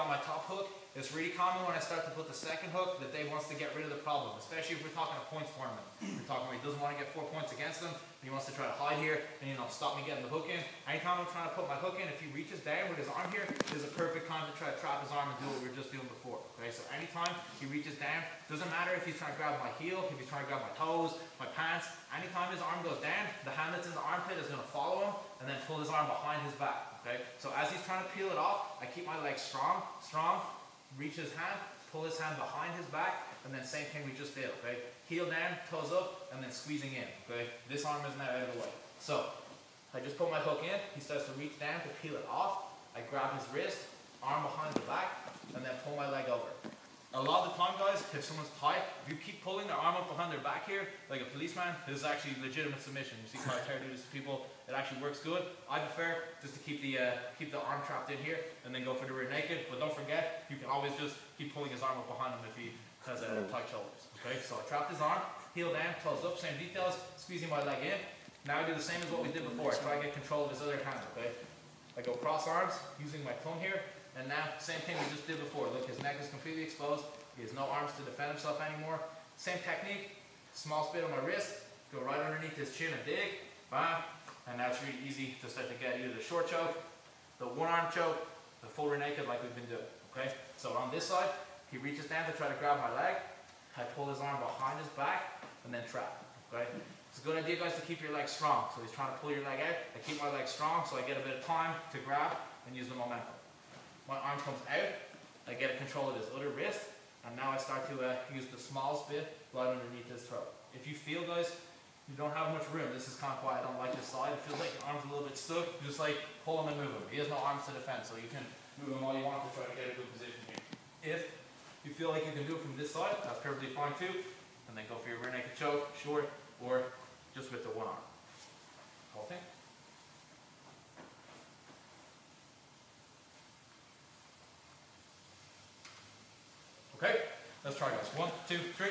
got my top hook. It's really common when I start to put the second hook that Dave wants to get rid of the problem, especially if we're talking a points tournament. We're talking where he doesn't want to get 4 points against him, and he wants to try to hide here and stop me getting the hook in. Anytime I'm trying to put my hook in, if he reaches down with his arm here, this is a perfect time to try to trap his arm and do what we were just doing before. Okay, so anytime he reaches down, doesn't matter if he's trying to grab my heel, if he's trying to grab my toes, my pants, anytime his arm goes down, the hand that's in the armpit is going to follow him and then pull his arm behind his back. Okay, so as he's trying to peel it off, I keep my legs strong, reach his hand, pull his hand behind his back, and then same thing we just did, okay? Heel down, toes up, and then squeezing in, okay? This arm is now out of the way. So, I just put my hook in, he starts to reach down to peel it off, I grab his wrist, arm behind the back, and then pull my leg over. A lot of the time, guys, if someone's tight, if you keep pulling their arm up behind their back here, like a policeman, this is actually legitimate submission. You see Kai Taylor do this to people, it actually works good. I prefer just to keep the arm trapped in here and then go for the rear naked. But don't forget, you can always just keep pulling his arm up behind him if he has tight shoulders. Okay, so I trapped his arm, heel down, toes up, same details, squeezing my leg in. Now I do the same as what we did before. I try to get control of his other hand, okay? I go cross arms, using my thumb here. And now, same thing we just did before. Look, his neck is completely exposed. He has no arms to defend himself anymore. Same technique, small spit on my wrist, go right underneath his chin and dig, bam. And now it's really easy to start to get either the short choke, the one arm choke, the full rear naked like we've been doing, okay? So on this side, he reaches down to try to grab my leg. I pull his arm behind his back and then trap, okay? It's a good idea, guys, to keep your leg strong. So he's trying to pull your leg out. I keep my leg strong so I get a bit of time to grab and use the momentum. My arm comes out, I get a control of his other wrist, and now I start to use the smallest bit right underneath his throat. If you feel, guys, you don't have much room, this is kind of why I don't like this side. It feels like your arm's a little bit stuck, just like pull him and move him. He has no arms to defend, so you can move him all you want to try to get a good position here. If you feel like you can do it from this side, that's perfectly fine too, and then go for your rear naked choke, short, or just with the one arm. Whole thing. Okay, let's try, guys. 1, 2, 3.